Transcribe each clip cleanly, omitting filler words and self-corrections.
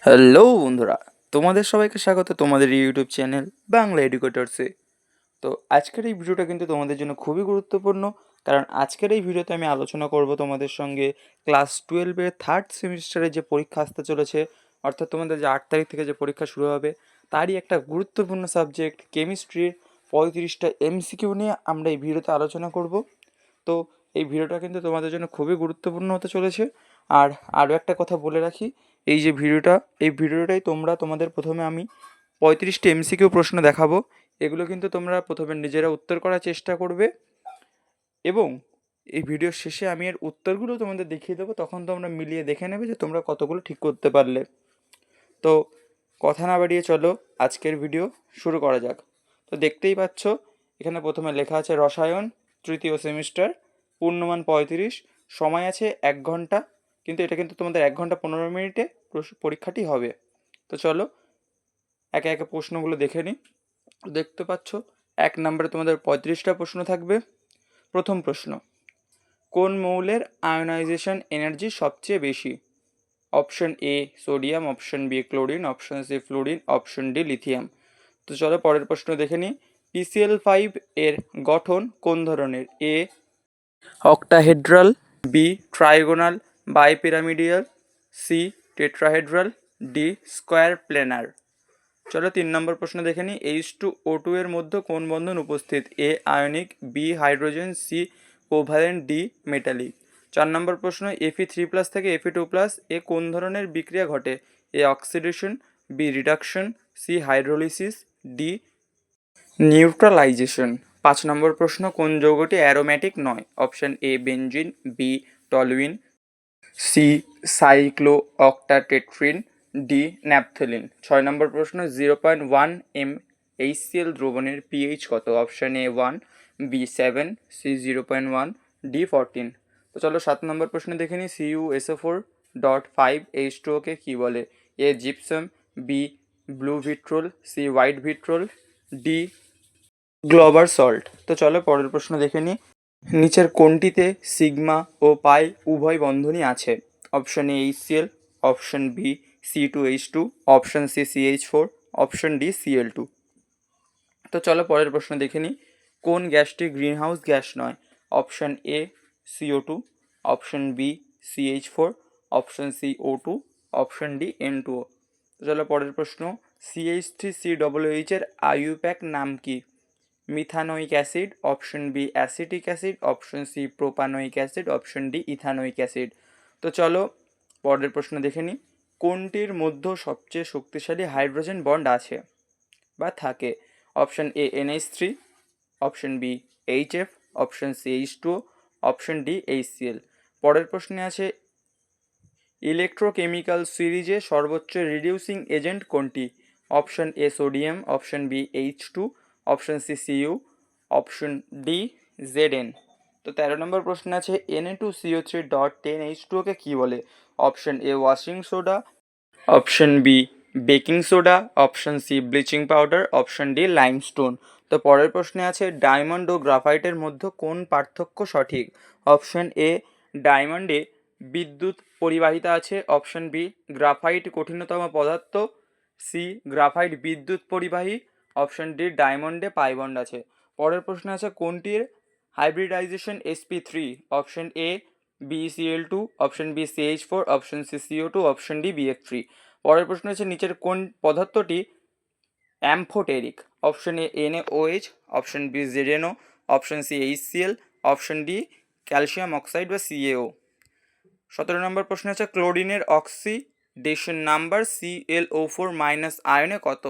Hello বন্ধুরা, তোমাদের সবাইকে স্বাগত তোমাদের ইউটিউব চ্যানেল বাংলা এডুকেটরসে। তো আজকের এই ভিডিওটা কিন্তু তোমাদের জন্য খুবই গুরুত্বপূর্ণ, কারণ আজকের এই ভিডিওতে আমি আলোচনা করব তোমাদের সঙ্গে ক্লাস 12-এর থার্ড সেমিস্টারে যে পরীক্ষা আসতে চলেছে, অর্থাৎ তোমাদের যে 8 তারিখ থেকে যে পরীক্ষা শুরু হবে তারই একটা গুরুত্বপূর্ণ সাবজেক্ট কেমিস্ট্রির 35টা এমসিকিউ নিয়ে আমরা এই ভিডিওতে আলোচনা করব। তো এই ভিডিওটা কিন্তু তোমাদের জন্য খুবই গুরুত্বপূর্ণ হতে চলেছে। আর আরও একটা কথা বলে রাখি, এই ভিডিওটাই তোমাদের প্রথমে আমি 35টি এমসিকিউ প্রশ্ন দেখাবো। এগুলো কিন্তু তোমরা প্রথমে নিজেরা উত্তর করার চেষ্টা করবে, এবং এই ভিডিওর শেষে আমি এর উত্তরগুলো তোমাদের দেখিয়ে দেবো, তখন তোমরা মিলিয়ে দেখে নেবে যে তোমরা কতগুলো ঠিক করতে পারলে। তো কথা না বাড়িয়ে চলো আজকের ভিডিও শুরু করা যাক। তো দেখতেই পাচ্ছ, এখানে প্রথমে লেখা আছে রসায়ন তৃতীয় সেমিস্টার, পূর্ণমান 35, সময় আছে 1 ঘন্টা, কিন্তু এটা কিন্তু তোমাদের 1 ঘন্টা 15 মিনিটে পরীক্ষাটি হবে। তো চলো একে একে প্রশ্নগুলো দেখে নিই। দেখতে পাচ্ছ 1 নম্বরে তোমাদের 35টা প্রশ্ন থাকবে। প্রথম প্রশ্ন, কোন মৌলের আয়নাইজেশন এনার্জি সবচেয়ে বেশি? Option A sodium, option B chlorine, option C fluorine, option D lithium. তো চলো পরের প্রশ্ন দেখে নিই। PCl5 এর গঠন কোন ধরনের? A octahedral, B trigonal bipyramidal, C tetrahedral, D square planar. চলো 3 নম্বর প্রশ্ন দেখে নিই। H2O2 এর মধ্যে কোন বন্ধন উপস্থিত? A ionic, B hydrogen, C covalent, D metallic. 4 নম্বর প্রশ্ন, Fe3+ থেকে Fe2+ এ কোন ধরনের বিক্রিয়া ঘটে? A oxidation, B reduction, C hydrolysis, D neutralization. 5 নম্বর প্রশ্ন, কোন যৌগটি অ্যারোম্যাটিক নয়? Option A benzene, B toluene, C cyclooctatetraene, D naphthalene. 6 নম্বর প্রশ্ন, 0.1 HCl দ্রবণের পিএইচ কত? Option A 1, B 7, C 0.1, D 14। তো চলো 7 নম্বর প্রশ্ন দেখে নিই। CuSO4.5H2O কে কী বলে? A gypsum, B blue vitriol, C white vitriol, D Glauber salt. তো চলো পরের প্রশ্ন দেখে নিই। নিচের কোনটিতে সিগমা ও পাই উভয় বন্ধনই আছে? Option A HCl, option B C2H2, option C CH4, option D Cl2। তো চলো পরের প্রশ্ন দেখে নিই। কোন গ্যাসটি গ্রিনহাউস গ্যাস নয়? Option A CO2, option B CH4, option C O2, option D N2O। তো চলো পরের প্রশ্ন, CH3COOH এর আইইউপ্যাক নাম কি? Methanoic acid, option B acetic acid, option C propanoic acid, option D ethanoic acid. তো চলো পরের প্রশ্ন দেখে নিই। কোনটির মধ্যে সবচেয়ে শক্তিশালী হাইড্রোজেন বন্ড আছে বা থাকে? Option A NH3, option B HF, option C H2O, option D HCl। পরের প্রশ্নে আছে, ইলেকট্রোকেমিক্যাল সিরিজে সর্বোচ্চ রিডিউসিং এজেন্ট কোনটি? Option A sodium, option B H2, option C Cu, option D Zn। তো 13 নম্বর প্রশ্ন আছে, Na2CO3.10H2O কে কী বলে? Option A washing soda, option B baking soda, option C bleaching powder, option D limestone. তো পরের প্রশ্নে আছে, ডায়মন্ড ও গ্রাফাইটের মধ্যে কোন পার্থক্য সঠিক? অপশন এ ডায়মন্ডে বিদ্যুৎ পরিবাহিতা আছে, অপশন বি গ্রাফাইট কঠিনতম পদার্থ, সি গ্রাফাইট বিদ্যুৎ পরিবাহী, অপশন ডি ডায়মন্ডে পাই বন্ড আছে। পরের প্রশ্ন আছে, কোনটির hybridization sp3? Option A BeCl2, option B CH4, option C CO2, option D BF3। পরের প্রশ্ন হচ্ছে, নিচের কোন পদার্থটি amphoteric? Option A NaOH, option B ZnO, option C HCl, option D calcium oxide বা CaO। 17 নম্বর প্রশ্ন হচ্ছে, ক্লোরিনের অক্সিডেশন নাম্বার ClO4- আয়নে কত?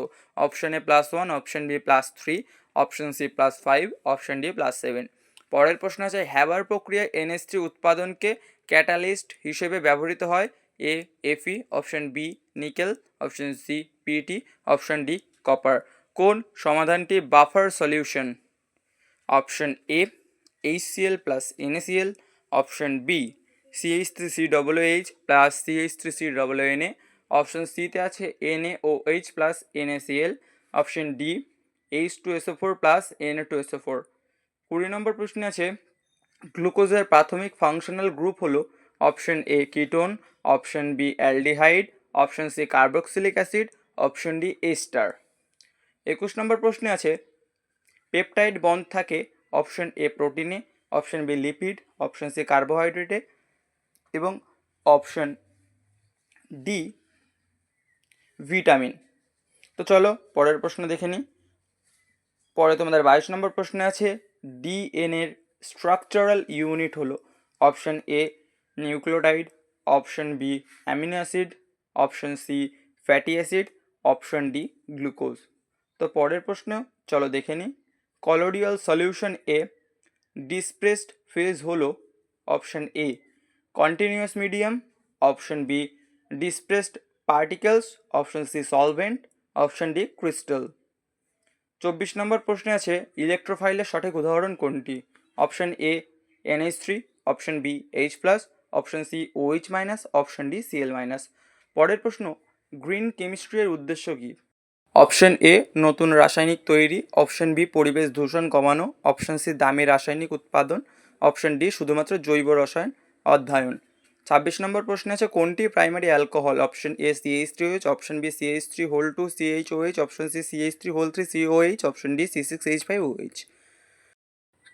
Option A +1, option B +3, option C +5, option D +7। পরের প্রশ্ন আছে, হ্যাবার প্রক্রিয়ায় NH3 উৎপাদনকে ক্যাটালিস্ট হিসেবে ব্যবহৃত হয়? A Fe, option B nickel, option C PT, option D copper. কোন সমাধানটি buffer solution? Option A HCl plus NaCl, option B CH3COOH plus CH3COONA, option সিতে আছে NaOH plus NaCl, option D H2SO4 plus Na2SO4। 20 নম্বর প্রশ্নে আছে, গ্লুকোজের প্রাথমিক functional group হলো? Option A ketone, option B aldehyde, option C carboxylic acid, option D ester. 21 নম্বর প্রশ্নে আছে পেপটাইড বন্ড থাকে অপশন এ প্রোটিনে, option B lipid, option C কার্বোহাইড্রেটে এবং অপশন ডি ভিটামিন। তো চলো পরের প্রশ্ন দেখে নিই। পরে তোমাদের 22 নম্বর প্রশ্নে আছে ডিএনএর স্ট্রাকচারাল ইউনিট হলো option A nucleotide, option B amino acid, option C fatty acid, option D glucose. তো পরের প্রশ্ন চলো দেখে নিই। কলোডিয়াল সলিউশন এ ডিসপ্রেসড ফেজ হলো option A continuous medium, option B dispersed particles, option C solvent, option D crystal. 24 নম্বর প্রশ্নে আছে ইলেকট্রোফাইলের সঠিক উদাহরণ কোনটি? Option A NH3, option B H+, option C OH-, option D Cl-। পরের প্রশ্ন গ্রিন কেমিস্ট্রির উদ্দেশ্য কী? অপশন এ নতুন রাসায়নিক তৈরি, অপশন বি পরিবেশ দূষণ কমানো, অপশন সি দামি রাসায়নিক উৎপাদন, অপশন ডি শুধুমাত্র জৈব রসায়ন অধ্যয়ন। 26 নম্বর প্রশ্ন আছে কোনটি primary alcohol? Option A CH3OH, option B CH3(2) CHOH, option C CH3(3) COH, option D C6H5OH।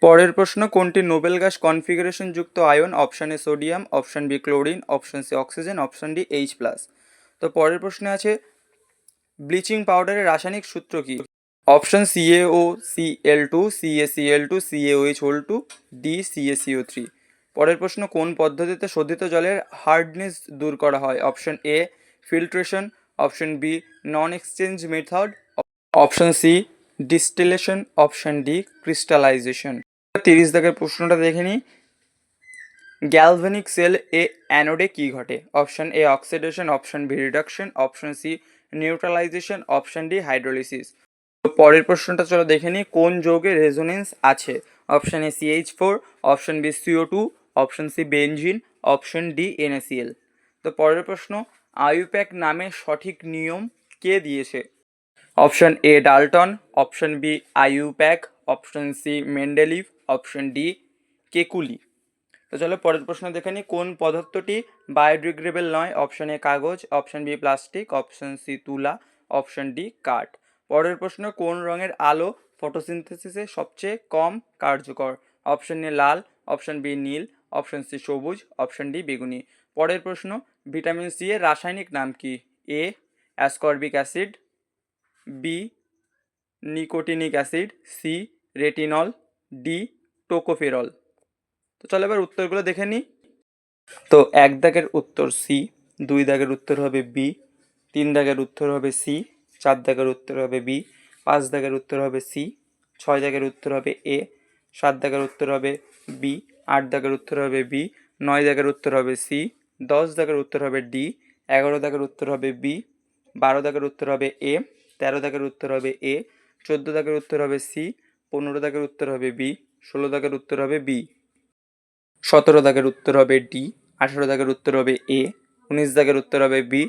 পরের প্রশ্ন কোনটি নোবেল গ্যাস কনফিগারেশন যুক্ত ion? Option A sodium, option B chlorine, option C oxygen, option D H+। তো পরের প্রশ্নে আছে bleaching পাউডারের রাসায়নিক সূত্র কি? Option CaOCl2, CaCl2, CaOH2, D CaCO3। পরের প্রশ্ন কোন পদ্ধতিতে শোধিত জলের হার্ডনেস দূর করা হয়? Option A filtration, option B non exchange method, option C distillation, option D crystallization. 30 দাগের প্রশ্নটা দেখে নিই। গ্যালভানিক সেল এ অ্যানোডে কি ঘটে? Option A oxidation, option B reduction, option C neutralization, option D hydrolysis. তো পরের প্রশ্নটা চলো দেখে নিই কোন যৌগে রেজোনেন্স আছে? Option A CH4, option B CO2, option C benzene, option D NaCl। তো পরের প্রশ্ন আইউপ্যাক নামের সঠিক নিয়ম কে দিয়েছে? Option A Dalton, option B IUPAC, option C Mendeleev, option D Kekule. তো চলো পরের প্রশ্ন দেখে নিই কোন পদার্থটি বায়োডিগ্রেডেবল নয়? অপশন এ কাগজ, option B plastic, option C তুলা, অপশন ডি কাঠ। পরের প্রশ্ন কোন রঙের আলো ফটোসিনথেসিসে সবচেয়ে কম কার্যকর? অপশন এ লাল, অপশন বি নীল, অপশন সি সবুজ, অপশন ডি বেগুনি। পরের প্রশ্ন ভিটামিন সি এর রাসায়নিক নাম কি? A ascorbic acid, B nicotinic acid, C retinol, D tocopherol. তো চলো এবার উত্তরগুলো দেখে নিই। তো 1 দাগের উত্তর সি, 2 দাগের উত্তর হবে বি, 3 দাগের উত্তর হবে সি, 4 দাগের উত্তর হবে বি, 5 দাগের উত্তর হবে সি, 6 দাগের উত্তর হবে এ, 7 দাগের উত্তর হবে বি, 8 দাগের উত্তর হবে বি, 9 দাগের উত্তর হবে সি, 10 দাগের উত্তর হবে ডি, 11 দাগের উত্তর হবে বি, 12 দাগের উত্তর হবে এ, 13 দাগের উত্তর হবে এ, 14 দাগের উত্তর হবে সি, 15 দাগের উত্তর হবে বি, 16 দাগের উত্তর হবে বি, 17 দাগের উত্তর হবে ডি, 18 দাগের উত্তর হবে এ, 19 দাগের উত্তর হবে বি,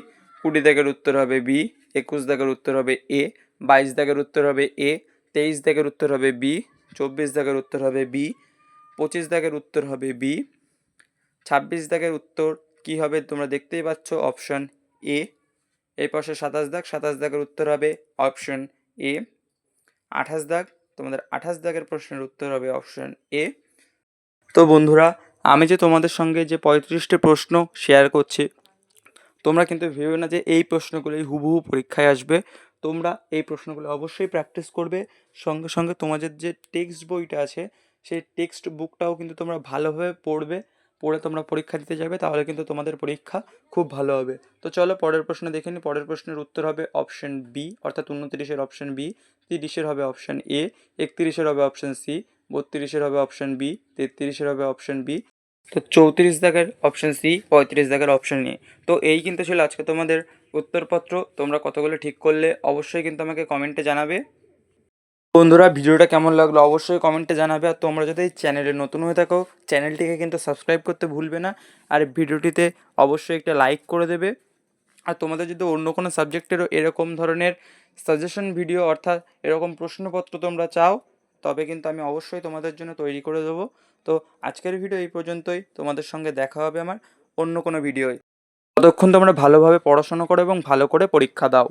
20 দাগের উত্তর হবে বি, 21 দাগের উত্তর হবে এ, 22 দাগের উত্তর হবে এ, 23 দাগের উত্তর হবে বি, 24 দাগের উত্তর হবে বি, 25 দাগের উত্তর হবে বি, 26 দাগের উত্তর কি হবে তোমরা দেখতেই পাচ্ছ অপশন এ। এই পাশে 27 দাগ, 27 দাগের উত্তর হবে অপশন এ। 28 দাগ, তোমাদের 28 দাগের প্রশ্নের উত্তর হবে অপশন এ। তো বন্ধুরা আমি যে তোমাদের সঙ্গে যে 35টি প্রশ্ন শেয়ার করছি তোমরা কিন্তু ভেবে না যে এই প্রশ্নগুলোই হুবহু পরীক্ষায় আসবে। তোমরা এই প্রশ্নগুলো অবশ্যই প্র্যাকটিস করবে, সঙ্গে সঙ্গে তোমাদের যে টেক্সট বইটা আছে সেই টেক্সট বুকটাও কিন্তু তোমরা ভালোভাবে পড়বে, পড়ে তোমরা পরীক্ষা দিতে যাবে, তাহলে কিন্তু তোমাদের পরীক্ষা খুব ভালো হবে। তো চলো পরের প্রশ্ন দেখে নিই। পরের প্রশ্নের উত্তর হবে অপশন বি, অর্থাৎ 29-এর অপশন বি, 30-এর হবে অপশন এ, 31-এর হবে অপশন সি, 32-এর হবে অপশন বি, 33-এর হবে অপশন বি, তো 34 দাগের অপশন সি, 35 দাগের অপশন এ। তো এই কিন্তু ছিল আজকে তোমাদের উত্তরপত্র। তোমরা কতগুলো ঠিক করলে অবশ্যই কিন্তু আমাকে কমেন্টে জানাবে। বন্ধুরা ভিডিওটা কেমন লাগলো অবশ্যই কমেন্টে জানাবে। আর তোমরা যদি এই চ্যানেলে নতুন হয়ে থাকো চ্যানেলটিকে কিন্তু সাবস্ক্রাইব করতে ভুলবে না। আর ভিডিওটিতে অবশ্যই একটা লাইক করে দেবে। আর তোমাদের যদি অন্য কোনো সাবজেক্টেরও এরকম ধরনের সাজেশন ভিডিও অর্থাৎ এরকম প্রশ্নপত্র তোমরা চাও তবে কিন্তু আমি অবশ্যই তোমাদের জন্য তৈরি করে দেবো। তো আজকের ভিডিও এই পর্যন্তই, তোমাদের সঙ্গে দেখা হবে আমার অন্য কোনো ভিডিওয়। ততক্ষণ তোমরা ভালোভাবে পড়াশোনা করো এবং ভালো করে পরীক্ষা দাও।